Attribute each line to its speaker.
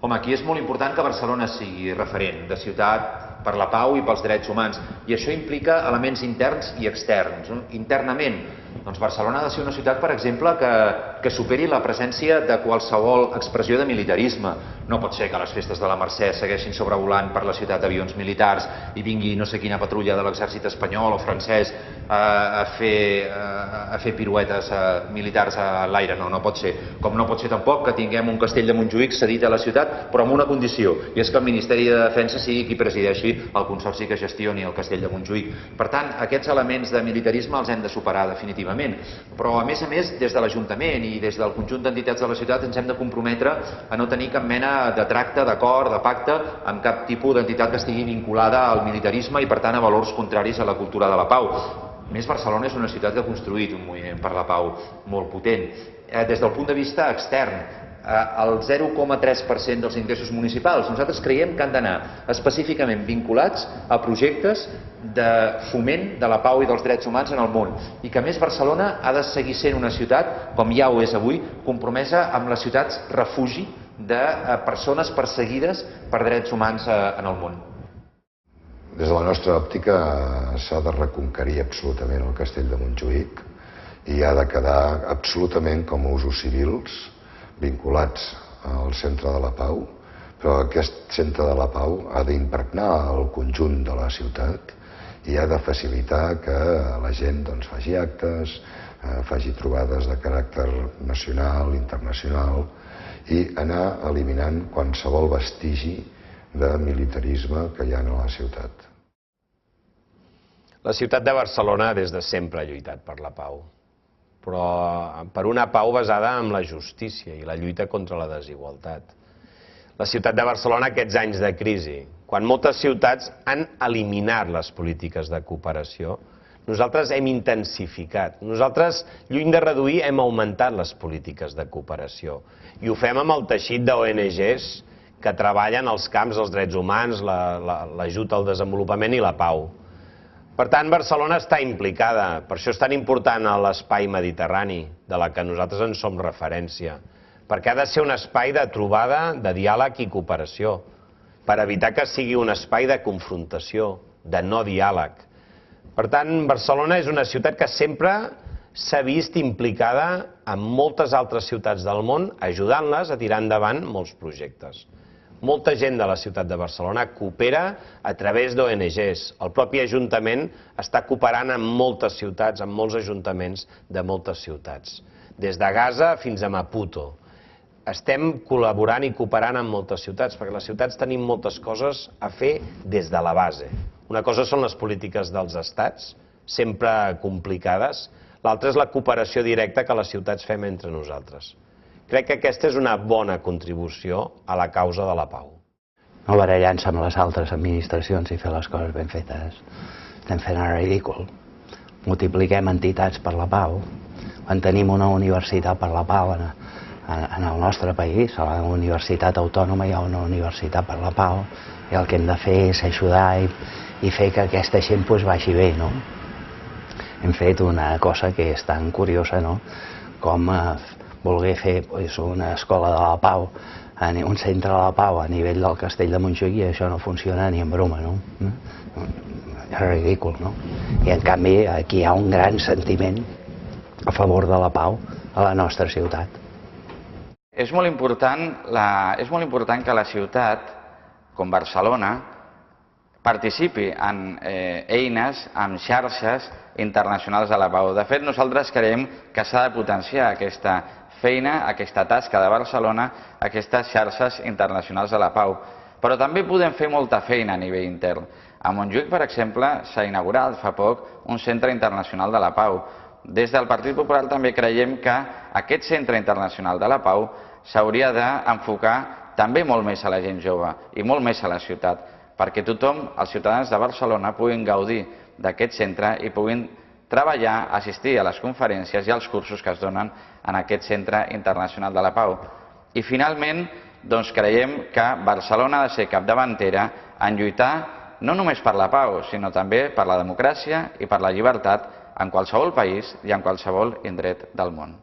Speaker 1: Home, aquí és molt important que Barcelona sigui referent de ciutat per la pau i pels drets humans, i això implica elements interns i externs. Internament, doncs Barcelona ha de ser una ciutat, per exemple, que superi la presència de qualsevol expressió de militarisme. No pot ser que les festes de la Mercè segueixin sobrevolant per la ciutat avions militars i vingui no sé quina patrulla de l'exèrcit espanyol o francès a fer piruetes militars a l'aire. No pot ser. Com no pot ser tampoc que tinguem un castell de Montjuïc cedit a la ciutat, però amb una condició, i és que el Ministeri de Defensa sigui qui presideixi el consorci que gestioni el castell de Montjuïc. Per tant, aquests elements de militarisme els hem de superar definitivament. Però, a més, des de l'Ajuntament i des del conjunt d'entitats de la ciutat ens hem de comprometre a no tenir cap mena de tracte, d'acord, de pacte amb cap tipus d'entitat que estigui vinculada al militarisme i, per tant, a valors contraris a la cultura de la pau. A més, Barcelona és una ciutat que ha construït un moviment per la pau molt potent. Des del punt de vista extern, el 0,3% dels ingressos municipals nosaltres creiem que han d'anar específicament vinculats a projectes de foment de la pau i dels drets humans en el món, i que a més Barcelona ha de seguir sent una ciutat, com ja ho és avui, compromesa amb les ciutats refugi de persones perseguides per drets humans en el món.
Speaker 2: Des de la nostra òptica s'ha de reconquerir absolutament el castell de Montjuïc i ha de quedar absolutament com a usos civils vinculats al centre de la pau, però aquest centre de la pau ha d'impregnar el conjunt de la ciutat i ha de facilitar que la gent faci actes, faci trobades de caràcter nacional, internacional, i anar eliminant qualsevol vestigi de militarisme que hi ha a la ciutat.
Speaker 3: La ciutat de Barcelona des de sempre ha lluitat per la pau, però per una pau basada en la justícia i la lluita contra la desigualtat. La ciutat de Barcelona, aquests anys de crisi, quan moltes ciutats han eliminat les polítiques de cooperació, nosaltres hem intensificat. Nosaltres, lluny de reduir, hem augmentat les polítiques de cooperació. I ho fem amb el teixit d'ONGs que treballen als camps dels drets humans, l'ajut al desenvolupament i la pau. Per tant, Barcelona està implicada, per això és tan important l'espai mediterrani, de la que nosaltres en som referència, perquè ha de ser un espai de trobada, de diàleg i cooperació, per evitar que sigui un espai de confrontació, de no diàleg. Per tant, Barcelona és una ciutat que sempre s'ha vist implicada en moltes altres ciutats del món, ajudant-les a tirar endavant molts projectes. Molta gent de la ciutat de Barcelona coopera a través d'ONGs. El propi Ajuntament està cooperant amb moltes ciutats, amb molts ajuntaments de moltes ciutats. Des de Gaza fins a Maputo. Estem col·laborant i cooperant amb moltes ciutats, perquè les ciutats tenim moltes coses a fer des de la base. Una cosa són les polítiques dels estats, sempre complicades. L'altra és la cooperació directa que les ciutats fem entre nosaltres. Crec que aquesta és una bona contribució a la causa de la pau.
Speaker 4: No barallant-se amb les altres administracions i fer les coses ben fetes. Estem fent el ridícul. Multipliquem entitats per la pau. Quan tenim una universitat per la pau en el nostre país, a la Universitat Autònoma hi ha una universitat per la pau, i el que hem de fer és ajudar i fer que aquesta gent vagi bé, no? Hem fet una cosa que és tan curiosa, no? Com voler fer una escola de la pau, un centre de la pau a nivell del castell de Montjuïc, i això no funciona ni en broma, no? És ridícul, no? I en canvi aquí hi ha un gran sentiment a favor de la pau a la nostra ciutat.
Speaker 5: És molt important que la ciutat, com Barcelona, participi en eines, en xarxes internacionals de la pau. De fet, nosaltres creiem que s'ha de potenciar aquesta feina, aquesta tasca de Barcelona, aquestes xarxes internacionals de la pau. Però també podem fer molta feina a nivell intern. A Montjuïc, per exemple, s'ha inaugurat fa poc un centre internacional de la pau. Des del Partit Popular també creiem que aquest centre internacional de la pau s'hauria d'enfocar també molt més a la gent jove i molt més a la ciutat, perquè tothom, els ciutadans de Barcelona, puguin gaudir d'aquest centre i puguin treballar, assistir a les conferències i als cursos que es donen en aquest centre internacional de la pau. I finalment, doncs creiem que Barcelona ha de ser capdavantera en lluitar no només per la pau, sinó també per la democràcia i per la llibertat en qualsevol país i en qualsevol indret del món.